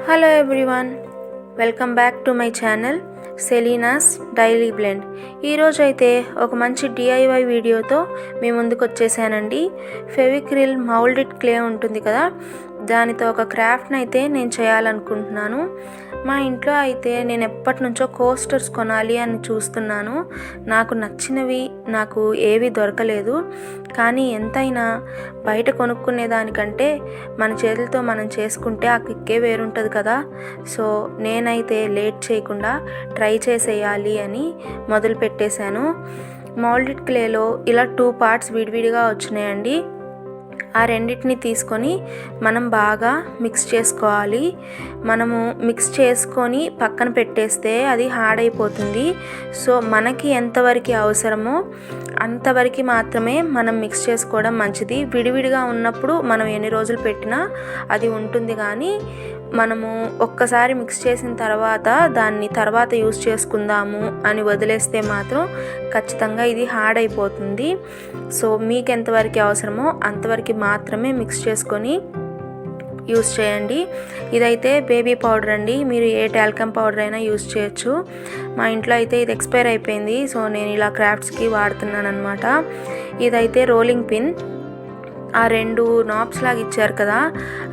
Hello everyone, welcome back to my channel Selena's daily blend. ఈరోజు అయితే ఒక మంచి డిఐవై వీడియోతో మీ ముందుకు వచ్చేసానండి. ఫెవిక్రిల్ మౌల్డెడ్ క్లే ఉంటుంది కదా, దానితో ఒక క్రాఫ్ట్ని అయితే నేను చేయాలనుకుంటున్నాను. మా ఇంట్లో అయితే నేను ఎప్పటి నుంచో కోస్టర్స్ కొనాలి అని చూస్తున్నాను. నాకు నచ్చినవి నాకు ఏవి దొరకలేదు. కానీ ఎంతైనా బయట కొనుక్కునే దానికంటే మన చేతులతో మనం చేసుకుంటే ఆ కిక్కే వేరుంటుంది కదా. సో నేనైతే లేట్ చేయకుండా ట్రై చేసేయాలి అని మొదలు పెట్టేశాను. మౌల్డెడ్ క్లేలో ఇలా 2 పార్ట్స్ విడివిడిగా వచ్చినాయండి. ఆ రెండింటిని తీసుకొని మనం బాగా మిక్స్ చేసుకోవాలి. మనము మిక్స్ చేసుకొని పక్కన పెట్టేస్తే అది హార్డ్ అయిపోతుంది. సో మనకి ఎంతవరకు అవసరమో అంతవరకు మాత్రమే మనం మిక్స్ చేసుకోవడం మంచిది. విడివిడిగా ఉన్నప్పుడు మనం ఎన్ని రోజులు పెట్టినా అది ఉంటుంది, కానీ మనము ఒక్కసారి మిక్స్ చేసిన తర్వాత దాన్ని తర్వాత యూస్ చేసుకుందాము అని వదిలేస్తే మాత్రం ఖచ్చితంగా ఇది హార్డ్ అయిపోతుంది. సో మీకు ఎంతవరకు అవసరమో అంతవరకు మాత్రమే మిక్స్ చేసుకొని యూస్ చేయండి. ఇదైతే బేబీ పౌడర్ అండి, మీరు ఏ టాల్కమ్ పౌడర్ అయినా యూస్ చేయొచ్చు. మా ఇంట్లో అయితే ఇది ఎక్స్పైర్ అయిపోయింది, సో నేను ఇలా క్రాఫ్ట్స్కి వాడుతున్నాను అనమాట. ఇదైతే రోలింగ్ పిన్. ఆ 2 నాబ్స్ లాగా ఇచ్చారు కదా,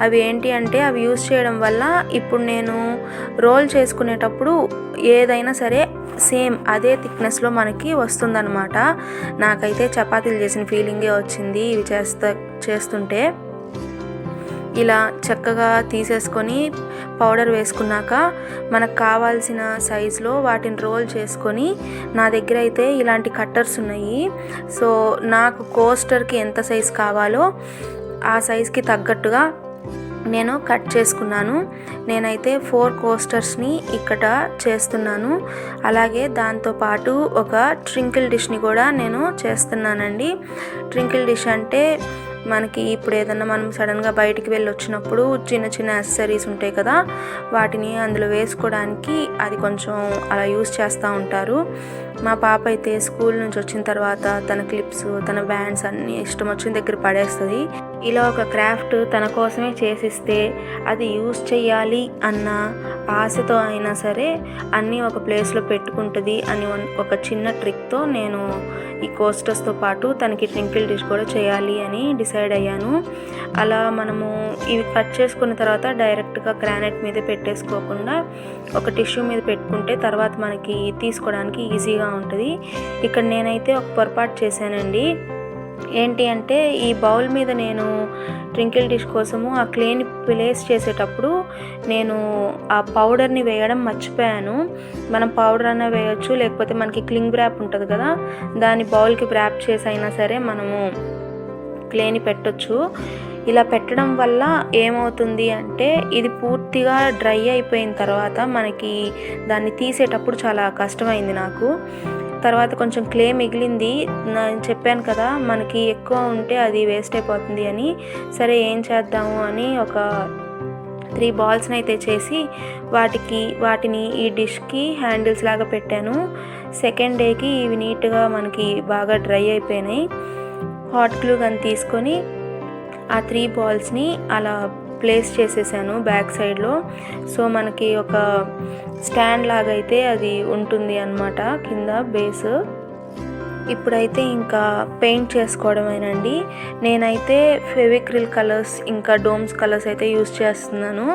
అవి ఏంటి అంటే అవి యూస్ చేయడం వల్ల ఇప్పుడు నేను రోల్ చేసుకునేటప్పుడు ఏదైనా సరే సేమ్ అదే థిక్నెస్లో మనకి వస్తుందన్నమాట. నాకైతే చపాతీలు చేసిన ఫీలింగే వచ్చింది ఇవి చేస్తుంటే. ఇలా చక్కగా తీసేసుకొని పౌడర్ వేసుకున్నాక మనకు కావాల్సిన సైజులో వాటిని రోల్ చేసుకొని, నా దగ్గర అయితే ఇలాంటి కట్టర్స్ ఉన్నాయి. సో నాకు కోస్టర్కి ఎంత సైజు కావాలో ఆ సైజుకి తగ్గట్టుగా నేను కట్ చేసుకున్నాను. నేనైతే 4 కోస్టర్స్ని ఇక్కడ చేస్తున్నాను. అలాగే దాంతోపాటు ఒక ట్రింకిల్ డిష్ని కూడా నేను చేస్తున్నానండి. ట్రింకిల్ డిష్ అంటే మనకి ఇప్పుడు ఏదన్నా మనం సడన్గా బయటికి వెళ్ళి వచ్చినప్పుడు చిన్న చిన్న యాక్సెసరీస్ ఉంటాయి కదా, వాటిని అందులో వేసుకోవడానికి అది కొంచెం అలా యూస్ చేస్తూ ఉంటారు. మా పాప అయితే స్కూల్ నుంచి వచ్చిన తర్వాత తన క్లిప్స్, తన బ్యాండ్స్ అన్నీ ఇష్టం వచ్చిన దగ్గర పడేస్తుంది. ఇలా ఒక క్రాఫ్ట్ తన కోసమే చేసిస్తే అది యూస్ చేయాలి అన్న ఆశతో అయినా సరే అన్నీ ఒక ప్లేస్లో పెట్టుకుంటుంది అని ఒక చిన్న ట్రిక్తో నేను ఈ కోస్టర్స్తో పాటు తనకి ట్రింకిల్ డిష్ కూడా చేయాలి అని డిసైడ్ అయ్యాను. అలా మనము ఇవి కట్ చేసుకున్న తర్వాత డైరెక్ట్గా గ్రానైట్ మీద పెట్టేసుకోకుండా ఒక టిష్యూ మీద పెట్టుకుంటే తర్వాత మనకి తీసుకోవడానికి ఈజీగా ఉంటుంది. ఇక్కడ నేనైతే ఒక పొరపాటు చేశానండి. ఏంటి అంటే ఈ బౌల్ మీద నేను ట్రింకిల్ డిష్ కోసము ఆ క్లేని ప్లేస్ చేసేటప్పుడు నేను ఆ పౌడర్ని వేయడం మర్చిపోయాను. మనం పౌడర్ అన్నా వేయచ్చు, లేకపోతే మనకి క్లింగ్ ర్యాప్ ఉంటుంది కదా, దాన్ని బౌల్కి ర్యాప్ చేసి అయినా సరే మనము క్లేని పెట్టొచ్చు. ఇలా పెట్టడం వల్ల ఏమవుతుంది అంటే ఇది పూర్తిగా డ్రై అయిపోయిన తర్వాత మనకి దాన్ని తీసేటప్పుడు చాలా కష్టమైంది నాకు. తర్వాత కొంచెం క్లే మిగిలింది. నేను చెప్పాను కదా మనకి ఎక్కువ ఉంటే అది వేస్ట్ అయిపోతుంది అని. సరే ఏం చేద్దాము అని ఒక 3 బాల్స్ని అయితే చేసి వాటిని ఈ డిష్కి హ్యాండిల్స్ లాగా పెట్టాను. సెకండ్ డేకి ఇవి నీట్గా మనకి బాగా డ్రై అయిపోయినాయి. హాట్ గ్లూ గన్ తీసుకొని ఆ 3 బాల్స్ని అలా ప్లేస్ చేసేసాను బ్యాక్ సైడ్లో. సో మనకి ఒక స్టాండ్ లాగా అయితే అది ఉంటుంది అన్నమాట కింద బేస్. ఇప్పుడైతే ఇంకా పెయింట్ చేసుకోవడమేనండి. నేనైతే ఫెవిక్రిల్ కలర్స్ ఇంకా డోమ్స్ కలర్స్ అయితే యూస్ చేస్తున్నాను.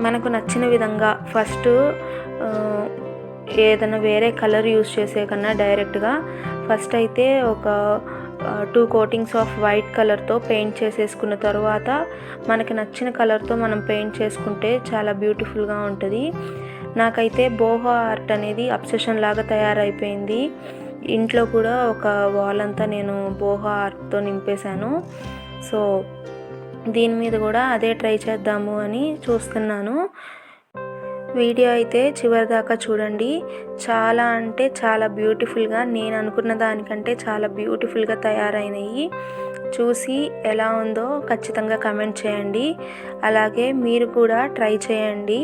మనకు నచ్చిన విధంగా ఫస్ట్ ఏదైనా వేరే కలర్ యూస్ చేసే కన్నా డైరెక్ట్గా ఫస్ట్ అయితే ఒక 2 కోటింగ్స్ ఆఫ్ వైట్ కలర్తో పెయింట్ చేసేసుకున్న తర్వాత మనకి నచ్చిన కలర్తో మనం పెయింట్ చేసుకుంటే చాలా బ్యూటిఫుల్గా ఉంటుంది. నాకైతే బోహో ఆర్ట్ అనేది అబ్సెషన్ లాగా తయారైపోయింది. ఇంట్లో కూడా ఒక వాల్ అంతా నేను బోహో ఆర్ట్తో నింపేశాను. సో దీని మీద కూడా అదే ట్రై చేద్దాము అని చూస్తున్నాను. వీడియో అయితే చివరిదాకా చూడండి. చాలా అంటే చాలా బ్యూటిఫుల్గా, నేను అనుకున్న దానికంటే చాలా బ్యూటిఫుల్గా తయారైనవి. చూసి ఎలా ఉందో ఖచ్చితంగా కమెంట్ చేయండి. అలాగే మీరు కూడా ట్రై చేయండి.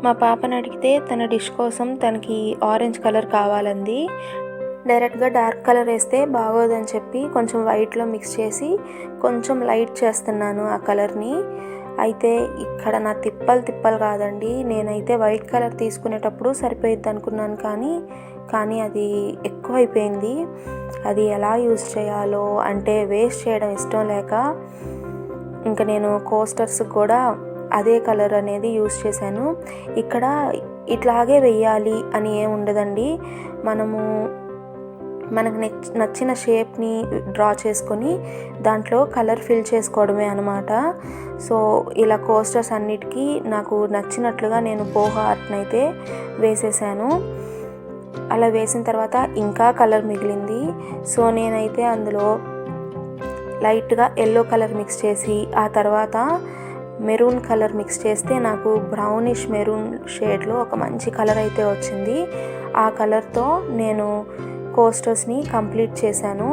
మా పాపని అడిగితే తన డిష్ కోసం తనకి ఆరెంజ్ కలర్ కావాలంది. డైరెక్ట్గా డార్క్ కలర్ వేస్తే బాగోదని చెప్పి కొంచెం వైట్లో మిక్స్ చేసి కొంచెం లైట్ చేస్తున్నాను ఆ కలర్ని. అయితే ఇక్కడ నా తిప్పలు కాదండి, నేనైతే వైట్ కలర్ తీసుకునేటప్పుడు సరిపోయిద్ది అనుకున్నాను, కానీ అది ఎక్కువైపోయింది. అది ఎలా యూజ్ చేయాలో అంటే వేస్ట్ చేయడం ఇష్టం లేక ఇంకా నేను కోస్టర్స్ కూడా అదే కలర్ అనేది యూజ్ చేశాను. ఇక్కడ ఇట్లాగే వెయ్యాలి అని ఏం ఉండదండి, మనకు నచ్చిన షేప్ని డ్రా చేసుకొని దాంట్లో కలర్ ఫిల్ చేసుకోవడమే అనమాట. సో ఇలా కోస్టర్స్ అన్నిటికీ నాకు నచ్చినట్లుగా నేను బోహో ఆర్ట్ని అయితే వేసేసాను. అలా వేసిన తర్వాత ఇంకా కలర్ మిగిలింది. సో నేనైతే అందులో లైట్గా ఎల్లో కలర్ మిక్స్ చేసి ఆ తర్వాత మెరూన్ కలర్ మిక్స్ చేస్తే నాకు బ్రౌనిష్ మెరూన్ షేడ్లో ఒక మంచి కలర్ అయితే వచ్చింది. ఆ కలర్తో నేను కోస్టర్స్ని కంప్లీట్ చేశాను.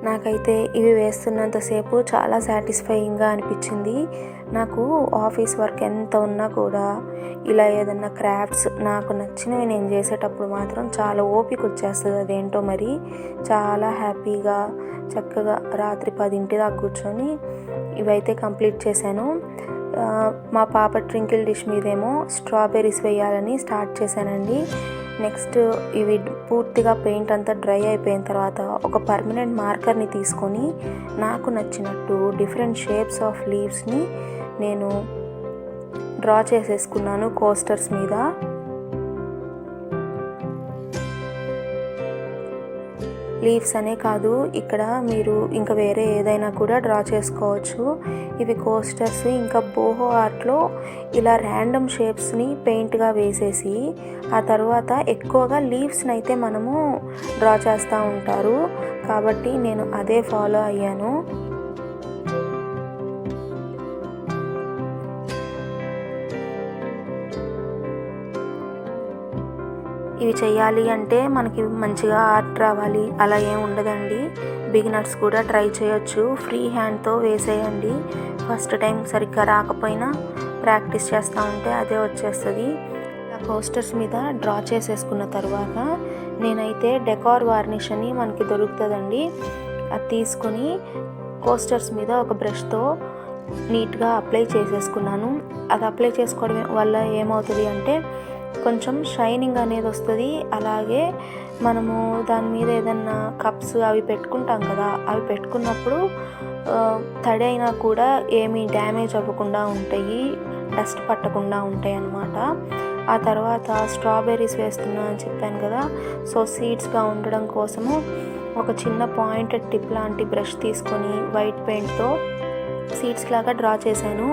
నాకైతే ఇవి వేస్తున్నంతసేపు చాలా సాటిస్ఫైయింగ్గా అనిపించింది. నాకు ఆఫీస్ వర్క్ ఎంత ఉన్నా కూడా ఇలా ఏదన్నా క్రాఫ్ట్స్ నాకు నచ్చినవి నేను చేసేటప్పుడు మాత్రం చాలా ఓపిక వచ్చేస్తుంది. అదేంటో మరి చాలా హ్యాపీగా చక్కగా రాత్రి 10 దాకా కూర్చొని ఇవైతే కంప్లీట్ చేశాను. మా పాప ట్రింకిల్ డిష్ మీదేమో స్ట్రాబెర్రీస్ వేయాలని స్టార్ట్ చేశానండి. నెక్స్ట్ ఇవి పూర్తిగా పెయింట్ అంతా డ్రై అయిపోయిన తర్వాత ఒక పర్మనెంట్ మార్కర్ని తీసుకొని నాకు నచ్చినట్టు డిఫరెంట్ షేప్స్ ఆఫ్ లీవ్స్ని నేను డ్రా చేసేసుకున్నాను కోస్టర్స్ మీద. లీవ్స్ అనే కాదు, ఇక్కడ మీరు ఇంకా వేరే ఏదైనా కూడా డ్రా చేసుకోవచ్చు. ఇవి కోస్టర్స్. ఇంకా బోహో ఆర్ట్లో ఇలా ర్యాండమ్ షేప్స్ని పెయింట్గా వేసేసి ఆ తర్వాత ఎక్కువగా లీవ్స్ని అయితే మనము డ్రా చేస్తూ ఉంటారు, కాబట్టి నేను అదే ఫాలో అయ్యాను. ఇవి చేయాలి అంటే మనకి మంచిగా ఆర్ట్ రావాలి అలా ఏం ఉండదండి. బిగినర్స్ కూడా ట్రై చేయొచ్చు. ఫ్రీ హ్యాండ్తో వేసేయండి. ఫస్ట్ టైం సరిగ్గా రాకపోయినా ప్రాక్టీస్ చేస్తూ ఉంటే అదే వచ్చేస్తుంది. ఆ కోస్టర్స్ మీద డ్రా చేసేసుకున్న తర్వాత నేనైతే డెకార్ వార్నిష్ అని మనకి దొరుకుతుందండి, అది తీసుకొని కోస్టర్స్ మీద ఒక బ్రష్తో నీట్గా అప్లై చేసేసుకున్నాను. అది అప్లై చేసుకోవడం వల్ల ఏమవుతుంది అంటే కొంచెం షైనింగ్ అనేది వస్తుంది. అలాగే మనము దాని మీద ఏదన్నా కప్స్ అవి పెట్టుకుంటాం కదా, అవి పెట్టుకున్నప్పుడు తడి అయినా కూడా ఏమీ డ్యామేజ్ అవ్వకుండా ఉంటాయి, డస్ట్ పట్టకుండా ఉంటాయి అన్నమాట. ఆ తర్వాత స్ట్రాబెర్రీస్ వేస్తున్నా అని చెప్పాను కదా, సో సీడ్స్గా ఉండడం కోసము ఒక చిన్న పాయింటెడ్ టిప్ లాంటి బ్రష్ తీసుకొని వైట్ పెయింట్తో సీడ్స్ లాగా డ్రా చేశాను.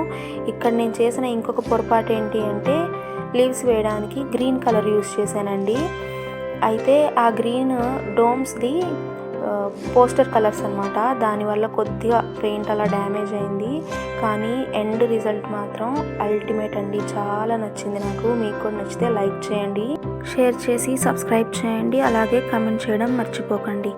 ఇక్కడ నేను చేసిన ఇంకొక పొరపాటు ఏంటి అంటే లీవ్స్ వేయడానికి గ్రీన్ కలర్ యూస్ చేశానండి. అయితే ఆ గ్రీన్ డోమ్స్ది పోస్టర్ కలర్స్ అనమాట, దానివల్ల కొద్దిగా పెయింట్ అలా డ్యామేజ్ అయింది. కానీ ఎండ్ రిజల్ట్ మాత్రం అల్టిమేట్ అండి, చాలా నచ్చింది నాకు. మీకు కూడా నచ్చితే లైక్ చేయండి, షేర్ చేసి సబ్స్క్రైబ్ చేయండి, అలాగే కామెంట్ చేయడం మర్చిపోకండి.